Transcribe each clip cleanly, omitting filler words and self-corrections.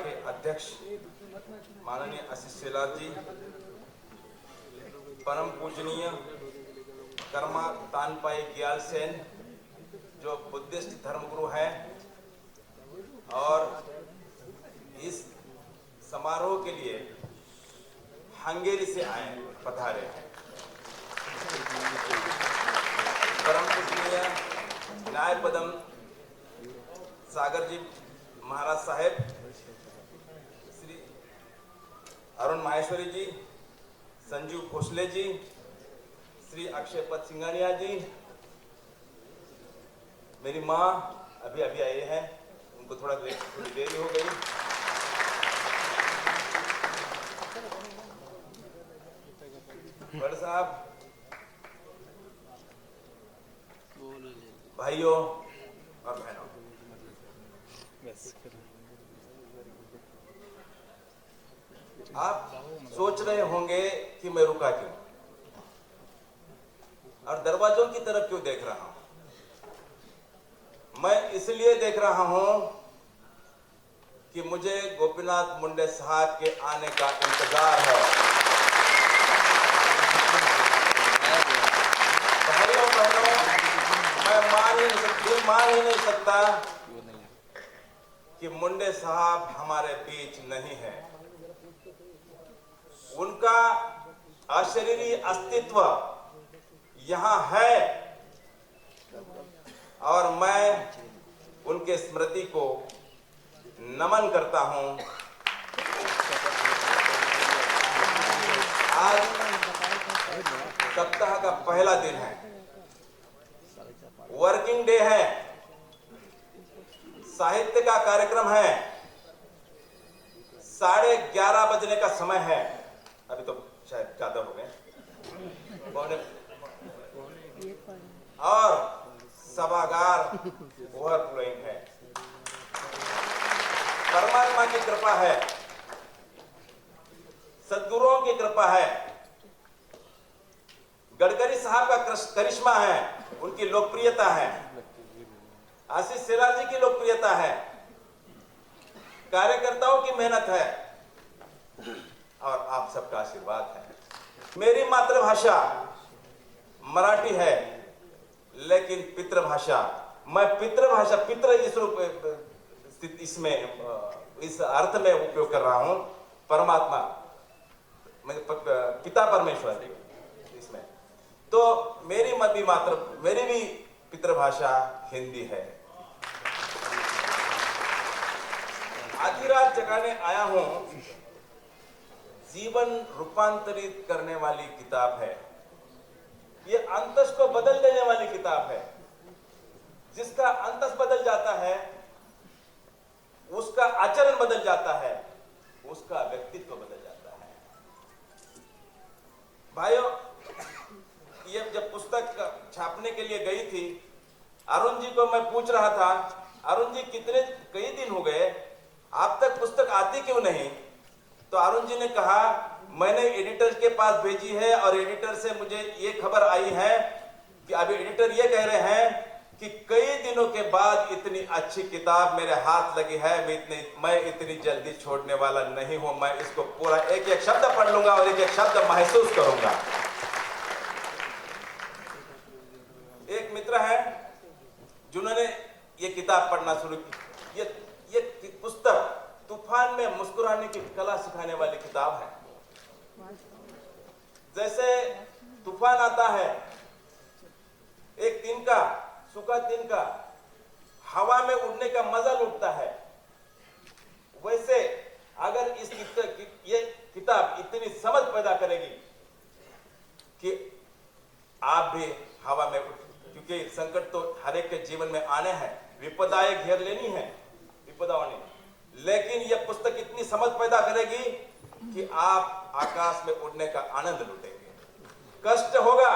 के अध्यक्ष माननीय आशीष शेलार जी, परम पूजनीय कर्मा तानपाई ग्याल सेन जो बुद्धिस्ट धर्मगुरु हैं और इस समारोह के लिए हंगेरी से आए पधारे हैं। परम पूजनीय न्यायपदम सागर जी महाराज साहेब, श्री अरुण माहेश्वरी जी, संजीव खोसले जी, श्री अक्षयपत सिंघानिया जी, मेरी माँ अभी आए हैं, उनको थोड़ी देरी हो गई। बड़ साहब, भाइयों और बहनों, आप सोच रहे होंगे कि मैं रुका क्यों और दरवाजों की तरफ क्यों देख रहा हूं। मैं इसलिए देख रहा हूं कि मुझे गोपीनाथ मुंडे साहब के आने का इंतजार है। भाइयों बहनों, मैं मान ही नहीं सकता कि मुंडे साहब हमारे बीच नहीं है। उनका अशरीरी अस्तित्व यहां है और मैं उनके स्मृति को नमन करता हूं। आज सप्ताह का पहला दिन है, वर्किंग डे है, साहित्य का कार्यक्रम है, 11:30 बजने का समय है। अभी तो शायद ज्यादा हो गए और सभागार ओवरफ्लोइंग है। परमात्मा की कृपा है, सद्गुरुओं की कृपा है, गडकरी साहब का करिश्मा है, उनकी लोकप्रियता है, आशीष शेलार जी की लोकप्रियता है, कार्यकर्ताओं की मेहनत है और आप सबका आशीर्वाद है। मेरी मातृभाषा मराठी है, लेकिन पितृभाषा, मैं पितृ इस रूप इसमें इस अर्थ में उपयोग कर रहा हूं, परमात्मा पिता परमेश्वर इसमें। तो मेरी भी पितृभाषा हिंदी है। आधी रात जगाने आया हूं जीवन रूपांतरित करने वाली किताब है। ये अंतस को बदल देने वाली किताब है। जिसका अंतस बदल जाता है, उसका आचरण बदल जाता है, उसका व्यक्तित्व बदल जाता है। भाइयों, ये जब पुस्तक छापने के लिए गई थी, अरुण जी को मैं पूछ रहा था, अरुण जी कई दिन हो गए, आप तक पुस्तक आती क्यों नहीं? तो अरुण जी ने कहा, मैंने एडिटर के पास भेजी है और एडिटर से मुझे ये खबर आई है कि अभी एडिटर ये कह रहे हैं कि कई दिनों के बाद इतनी अच्छी किताब मेरे हाथ लगी है, मैं इतनी जल्दी छोड़ने वाला नहीं हूं। मैं इसको पूरा एक एक शब्द पढ़ लूंगा और एक एक शब्द महसूस करूंगा। एक मित्र है जिन्होंने ये किताब पढ़ना शुरू की। ये पुस्तक तूफान में मुस्कुराने की कला सिखाने वाली किताब है। जैसे तूफान आता है, एक तिनका, सूखा तिनका हवा में उड़ने का मजा लुटता है, वैसे अगर ये किताब इतनी समझ पैदा करेगी कि आप भी हवा में क्योंकि संकट तो हर एक के जीवन में आने हैं, विपदाएं घेर लेनी है, विपदाओं ने, लेकिन यह पुस्तक इतनी समझ पैदा करेगी कि आप आकाश में उड़ने का आनंद लुटेंगे। कष्ट होगा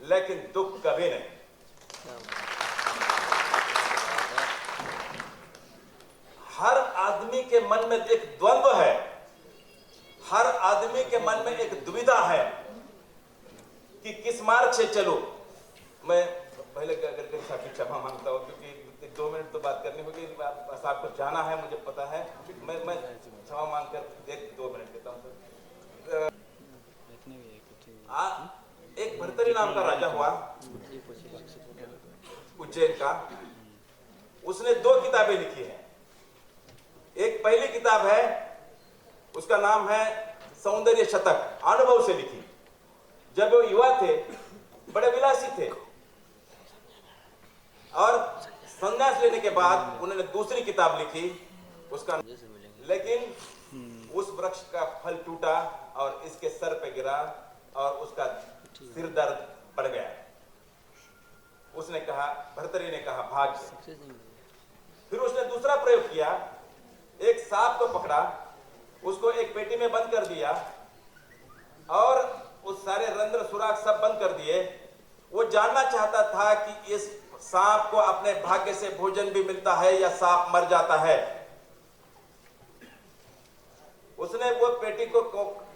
लेकिन दुख कभी नहीं। हर आदमी के मन में एक द्वंद्व है, हर आदमी के मन में एक दुविधा है कि किस मार्ग से चलूं। मैं पहले गडकरी साहब की क्षमा मांगता हूं क्योंकि 2 मिनट तो बात करनी होगी, बस आपको जाना है, मुझे पता है। मैं क्षमा मांग कर 1-2 मिनट देता हूँ। एक भर्तरी नाम का राजा हुआ उज्जैन का। उसने 2 किताबें लिखी हैं। एक पहली किताब है, उसका नाम है सौंदर्य शतक, अनुभव से लिखी। जब वो युवा थे, बड़े विलासी थे, और संन्यास लेने के बाद उन्होंने दूसरी किताब लिखी, उसका लेकिन उस वृक्ष का फल टूटा और इसके सर पे गिरा और उसका सिर दर्द बढ़ गया। उसने कहा, भर्तरी ने कहा, भाग्य। फिर उसने दूसरा प्रयोग किया, एक सांप को पकड़ा, उसको एक पेटी में बंद कर दिया और उस सारे रंध्र सुराख सब बंद कर दिए। वो जानना चाहता था कि इस सांप को अपने भाग्य से भोजन भी मिलता है या सांप मर जाता है। उसने वो पेटी को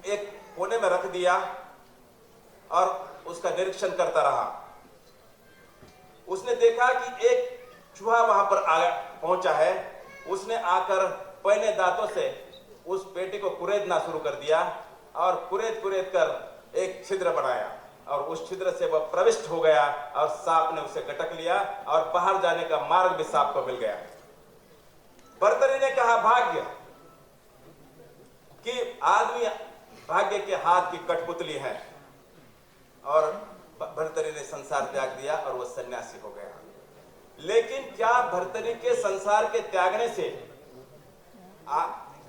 एक कोने में रख दिया और उसका निरीक्षण करता रहा। उसने देखा कि एक चूहा वहां पर पहुंचा है। उसने आकर पहने दांतों से उस पेटी को कुरेदना शुरू कर दिया और कुरेद कुरेद कर एक छिद्र बनाया और उस छिद्र से वह प्रविष्ट हो गया और सांप ने उसे गटक लिया और बाहर जाने का मार्ग भी सांप को मिल गया। भर्तरी ने कहा, भाग्य, कि आदमी भाग्य के हाथ की कठपुतली है। और भर्तरी ने संसार त्याग दिया और वह सन्यासी हो गया। लेकिन क्या भर्तरी के संसार के त्यागने से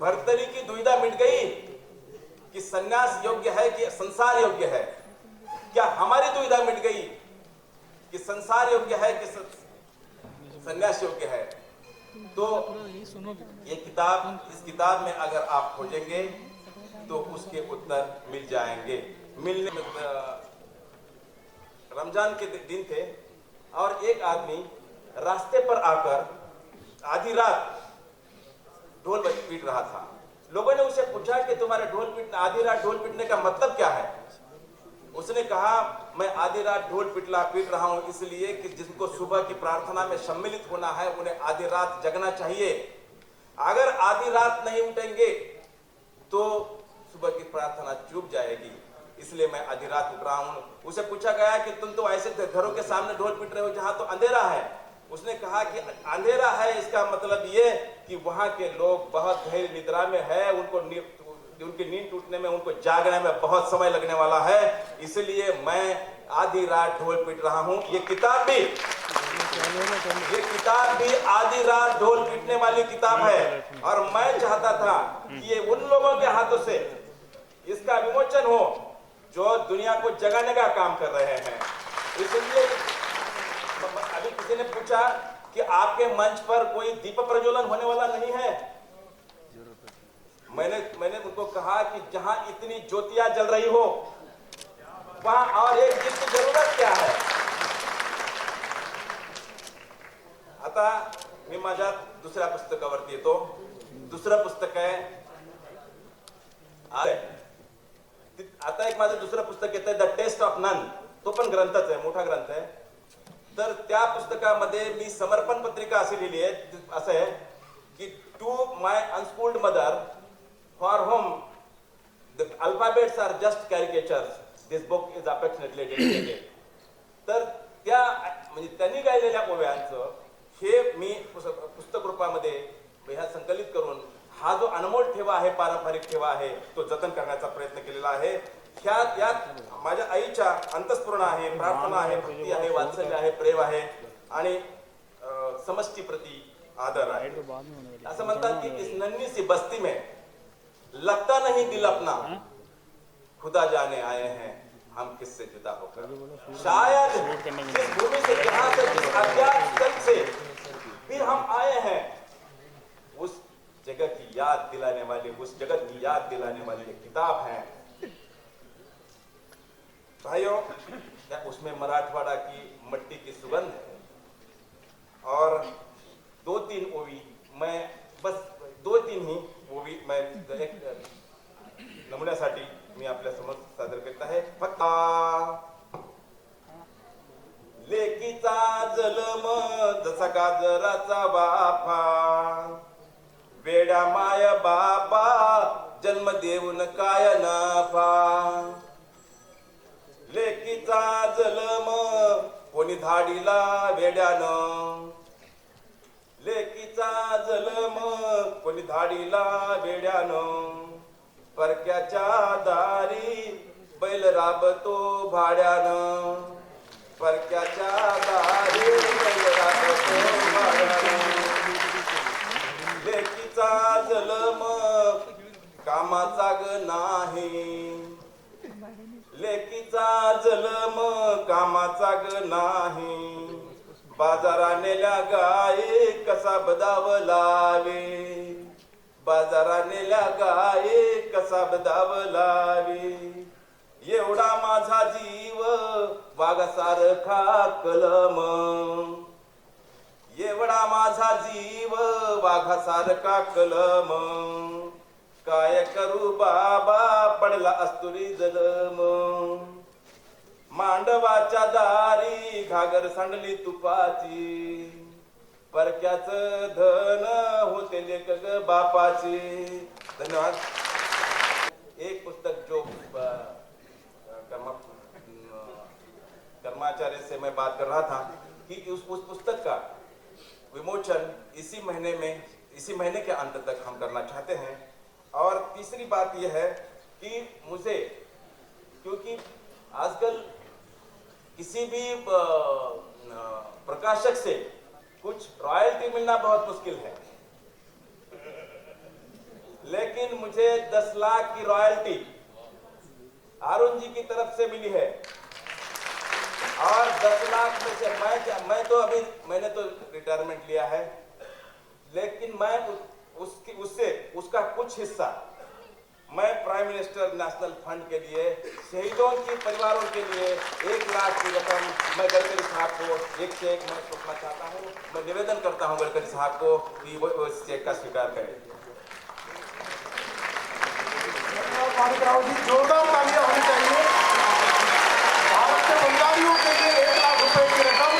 भर्तरी की दुविधा मिट गई कि सन्यास योग्य है कि संसार योग्य है? क्या हमारी दुविधा मिट गई कि संसार योग्य है कि सन्यास योग्य है? तो ये किताब, इस किताब में अगर आप खोजेंगे तो उसके उत्तर मिल जाएंगे। मिलने में रमजान के दिन थे और एक आदमी रास्ते पर आकर आधी रात ढोल पीट रहा था। लोगों ने उसे पूछा कि तुम्हारे आधी रात ढोल पीटने का मतलब क्या है? उसने कहा, मैं आधी रात ढोल पीट रहा हूं इसलिए कि जिनको सुबह की प्रार्थना में सम्मिलित होना है उन्हें आधी रात जगना चाहिए। अगर आधी रात नहीं उठेंगे तो सुबह की प्रार्थना चूक जाएगी, इसलिए मैं आधी रात उठ रहा हूं। उसे पूछा गया कि तुम तो ऐसे घरों के सामने ढोल पीट रहे हो जहां तो अंधेरा है। उसने कहा कि अंधेरा है, इसका मतलब ये कि वहां के लोग बहुत गहरी निद्रा में है, उनकी नींद टूटने में, उनको जागने में बहुत समय लगने वाला है, इसलिए मैं आधी रात ढोल पीट रहा हूं। ये किताब भी आधी रात ढोल पीटने वाली किताब है। और मैं चाहता था कि ये उन लोगों के हाथों से इसका विमोचन हो जो दुनिया को जगाने का काम कर रहे हैं। इसलिए अभी किसी ने पूछा कि आपके मंच पर कोई दीप प्रज्वलन होने वाला नहीं है। मैंने उनको कहा कि जहां इतनी ज्योतियां जल रही हो वहां और एक दीप की जरूरत क्या है? आता मी माझ्या दुसऱ्या पुस्तकावरती येतो। दुसरं पुस्तक आहे, आता एक माझं दुसरं पुस्तक येतंय द टेस्ट ऑफ नन। तो पण ग्रंथच आहे, मोठा ग्रंथ आहे। तर त्या पुस्तकामध्ये मी समर्पण पत्रिका अशी लिहिली आहे, असं आहे की to my unschooled mother for whom the alphabets are just caricatures, this book is affectionately dedicated. तर त्या म्हणजे त्यांनी गायलेल्या ओव्यांचं हे मी पुस्तक रूपामध्ये ह्या संकलित करून हा जो अनमोल ठेवा आहे, पारंपरिक ठेवा आहे, तो जतन करण्याचा प्रयत्न केलेला आहे। यात माझ्या आईच्या अंतःस्फुरण आहे, प्रार्थना आहे, भक्ती आहे, वात्सल्य आहे, प्रेम आहे आणि समष्टी प्रति आदर आहे। असं म्हणतात की इस नन्ही सी बस्ती में लगता नहीं दिल अपना, खुदा जाने आए हैं हम किससे जुदा होकर। शायद इस भूमि से, जहां से, जिस अज्ञात स्थल से भी हम आए हैं, उस जगह की याद दिलाने वाली, उस जगत की याद दिलाने वाली एक किताब है। भाइयों, उसमें मराठवाड़ा की मट्टी की सुगंध है और 2-3 ओवी, मैं बस 2-3 ही ओवी मैं एक नमुन्यासाठी मी आपल्या समोर सादर करत आहे। फक्त लेकीचा जलम जसा गाजराचा वाफा, वेड्या माय बाबा जन्म देऊन काय नफा. लेकीचा जलम कोणी धाडीला वेड्यानं, लेकीचा जलम कोणी धाडीला वेड्यानं, परक्याच्या दारी बैल राबतो भाड्यानं, परक्याच्या दारी बैल राबतो भाड्यानं. लेकीचा जलम कामाचा ग नाही, लेकीचा जलम कामाचा ग नाही, बाजारा नेल्या गाये कसा बदाव लावे, बाजारा नेल्या गाये कसा बदाव लावे. एवढा माझा जीव वाघासारखा कलम, एवढा माझा जीव वाघासारखा कलम, काय करू बाबा पडला अस्तुरी जलम. मांडवाच्या दारी घागर सांडली तुपाची, परक्याच धन होते लेक ग बापाची. धन्यवाद. एक पुस्तक जो कर्माचार्य से मैं बात कर रहा था कि उस पुस्तक का विमोचन इसी महीने के अंत तक हम करना चाहते हैं. और तीसरी बात यह है कि मुझे, क्योंकि आजकल किसी भी प्रकाशक से कुछ रॉयल्टी मिलना बहुत मुश्किल है, लेकिन मुझे 10 लाख की रॉयल्टी अरुण जी की तरफ से मिली है. और 10 लाख में से मैंने तो रिटायरमेंट लिया है, लेकिन मैं उसका कुछ हिस्सा मैं प्राइम मिनिस्टर नेशनल फंड के लिए शहीदों के परिवारों के लिए 1 लाख की रकम मैं गडकरी साहब को एक चेक मैं सौंपना चाहता हूँ. मैं निवेदन करता हूँ गडकरी साहब को कि वो इस चेक का स्वीकार करें. माणिकराव जी, जोरदार तालियां होनी चाहिए. भारत के बंगालियों के लिए 1 लाख रुपए की रकम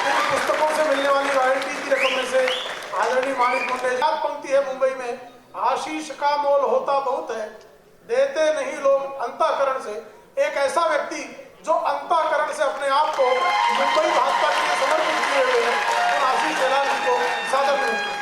इन पुस्तकों से मिलने वाली रॉयल्टी की रकम में से आदरणीय माणिक मुंडे. पंक्ति है मुंबई में, आशीष का मोल होता बहुत है, देते नहीं लोग अंतःकरण से. एक ऐसा व्यक्ति जो अंतःकरण से अपने आप को मुंबई भाजपा के लिए समर्पित किए हुए हैं, आशीष जलाल जी को सादर में